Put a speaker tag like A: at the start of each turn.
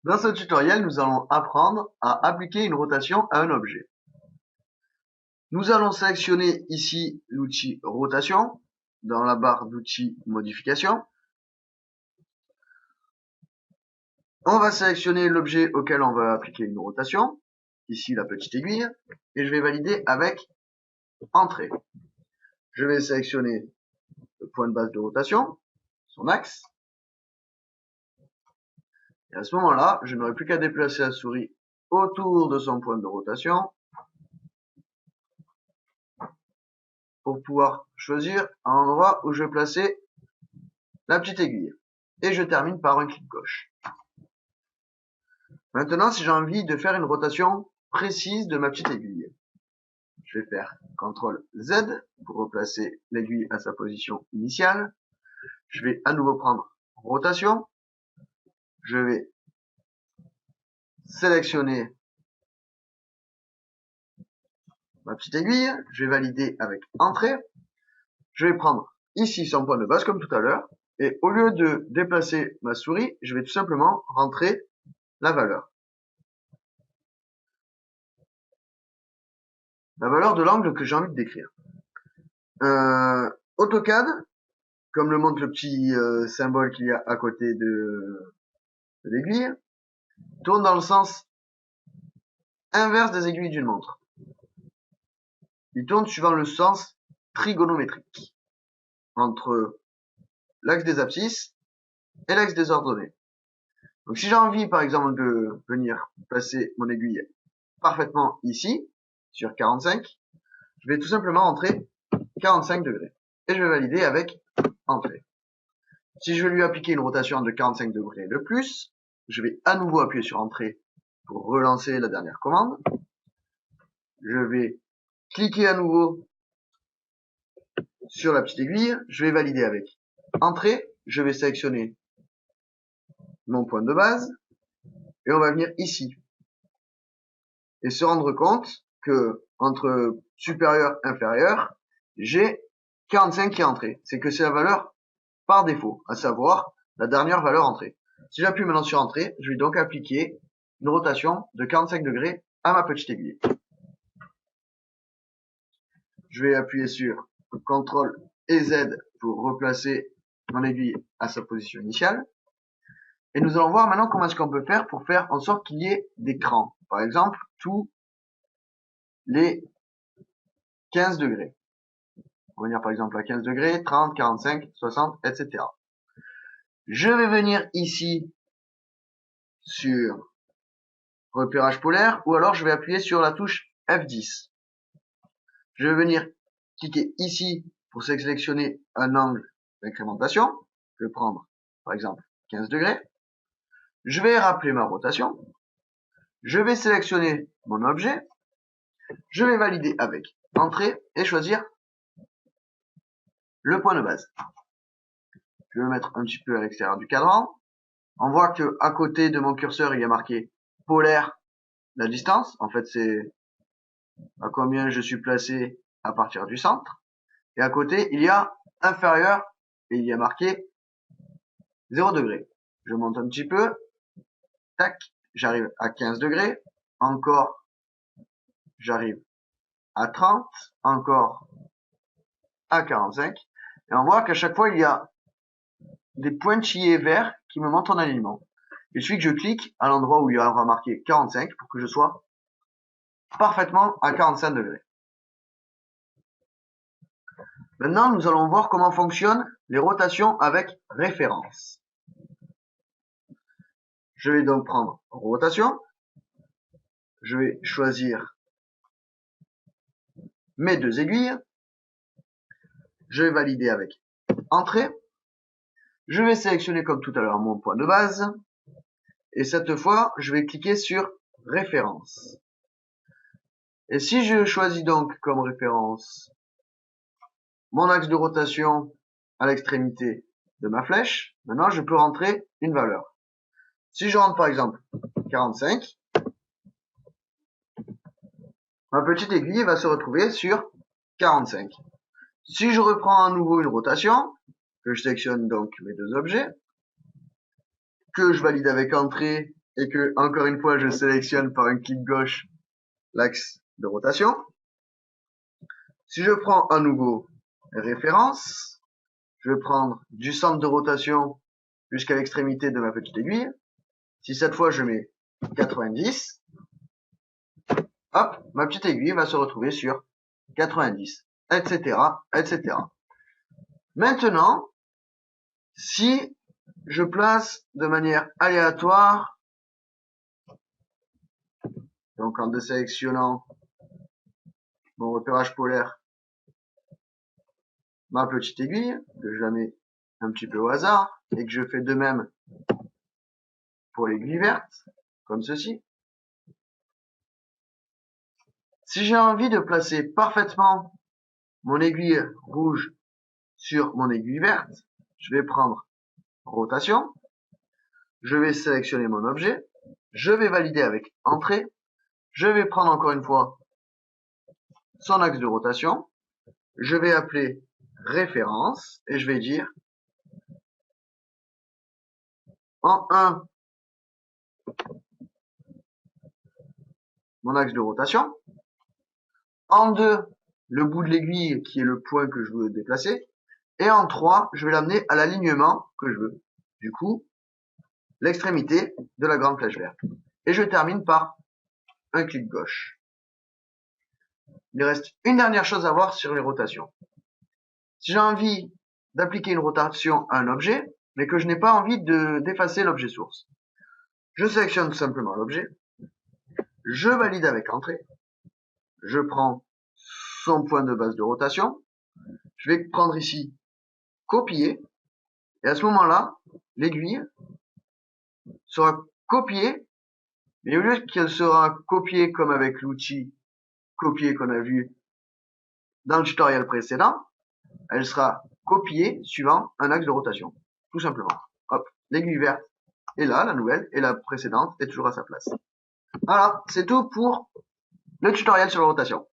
A: Dans ce tutoriel, nous allons apprendre à appliquer une rotation à un objet. Nous allons sélectionner ici l'outil rotation dans la barre d'outils modification. On va sélectionner l'objet auquel on va appliquer une rotation, ici la petite aiguille, et je vais valider avec entrée. Je vais sélectionner le point de base de rotation, son axe, et à ce moment-là, je n'aurai plus qu'à déplacer la souris autour de son point de rotation pour pouvoir choisir un endroit où je vais placer la petite aiguille. Et je termine par un clic gauche. Maintenant, si j'ai envie de faire une rotation précise de ma petite aiguille, je vais faire CTRL Z pour replacer l'aiguille à sa position initiale. Je vais à nouveau prendre rotation. Je vais sélectionner ma petite aiguille. Je vais valider avec entrée. Je vais prendre ici son point de base comme tout à l'heure. Et au lieu de déplacer ma souris, je vais tout simplement rentrer la valeur. La valeur de l'angle que j'ai envie de décrire. AutoCAD, comme le montre le petit symbole qu'il y a à côté de l'aiguille, tourne dans le sens inverse des aiguilles d'une montre. Il tourne suivant le sens trigonométrique entre l'axe des abscisses et l'axe des ordonnées. Donc si j'ai envie par exemple de venir placer mon aiguille parfaitement ici, sur 45, je vais tout simplement entrer 45 degrés. Et je vais valider avec entrée. Si je veux lui appliquer une rotation de 45 degrés de plus, je vais à nouveau appuyer sur entrée pour relancer la dernière commande. Je vais cliquer à nouveau sur la petite aiguille. Je vais valider avec entrée. Je vais sélectionner mon point de base. Et on va venir ici. Et se rendre compte que entre supérieur et inférieur, j'ai 45 qui est entré. C'est que c'est la valeur par défaut, à savoir la dernière valeur entrée. Si j'appuie maintenant sur entrée, je vais donc appliquer une rotation de 45 degrés à ma petite aiguille. Je vais appuyer sur CTRL et Z pour replacer mon aiguille à sa position initiale. Et nous allons voir maintenant comment est-ce qu'on peut faire pour faire en sorte qu'il y ait des crans. Par exemple, tous les 15 degrés. On va venir par exemple à 15 degrés, 30, 45, 60, etc. Je vais venir ici sur repérage polaire, ou alors je vais appuyer sur la touche F10. Je vais venir cliquer ici pour sélectionner un angle d'incrémentation. Je vais prendre par exemple 15 degrés. Je vais rappeler ma rotation. Je vais sélectionner mon objet. Je vais valider avec entrée et choisir le point de base. Je vais me mettre un petit peu à l'extérieur du cadran. On voit que à côté de mon curseur, il y a marqué polaire la distance. En fait, c'est à combien je suis placé à partir du centre. Et à côté, il y a inférieur et il y a marqué 0 degré. Je monte un petit peu. Tac, j'arrive à 15 degrés. Encore, j'arrive à 30. Encore à 45. Et on voit qu'à chaque fois, il y a des pointillés verts qui me montrent en alignement. Il suffit que je clique à l'endroit où il y aura marqué 45 pour que je sois parfaitement à 45 degrés. Maintenant, nous allons voir comment fonctionnent les rotations avec référence. Je vais donc prendre rotation. Je vais choisir mes deux aiguilles. Je vais valider avec entrée. Je vais sélectionner comme tout à l'heure mon point de base. Et cette fois, je vais cliquer sur référence. Et si je choisis donc comme référence mon axe de rotation à l'extrémité de ma flèche, maintenant je peux rentrer une valeur. Si je rentre par exemple 45, ma petite aiguille va se retrouver sur 45. Si je reprends à nouveau une rotation, que je sélectionne donc mes deux objets, que je valide avec entrée et que, encore une fois, je sélectionne par un clic gauche l'axe de rotation. Si je prends à nouveau référence, je vais prendre du centre de rotation jusqu'à l'extrémité de ma petite aiguille. Si cette fois je mets 90, hop, ma petite aiguille va se retrouver sur 90, etc., etc. Maintenant, si je place de manière aléatoire, donc en désélectionnant mon repérage polaire, ma petite aiguille, que je la mets un petit peu au hasard, et que je fais de même pour l'aiguille verte, comme ceci. Si j'ai envie de placer parfaitement mon aiguille rouge sur mon aiguille verte, je vais prendre rotation, je vais sélectionner mon objet, je vais valider avec entrée, je vais prendre encore une fois son axe de rotation, je vais appeler référence et je vais dire en 1 mon axe de rotation, en 2 le bout de l'aiguille qui est le point que je veux déplacer, et en 3 je vais l'amener à l'alignement que je veux. Du coup, l'extrémité de la grande flèche verte. Et je termine par un clic gauche. Il reste une dernière chose à voir sur les rotations. Si j'ai envie d'appliquer une rotation à un objet, mais que je n'ai pas envie d'effacer l'objet source, je sélectionne tout simplement l'objet, je valide avec entrée, je prends son point de base de rotation, je vais prendre ici copier, et à ce moment-là, l'aiguille sera copiée, mais au lieu qu'elle sera copiée comme avec l'outil copier qu'on a vu dans le tutoriel précédent, elle sera copiée suivant un axe de rotation, tout simplement. Hop, l'aiguille verte est là, la nouvelle, et la précédente est toujours à sa place. Voilà, c'est tout pour le tutoriel sur la rotation.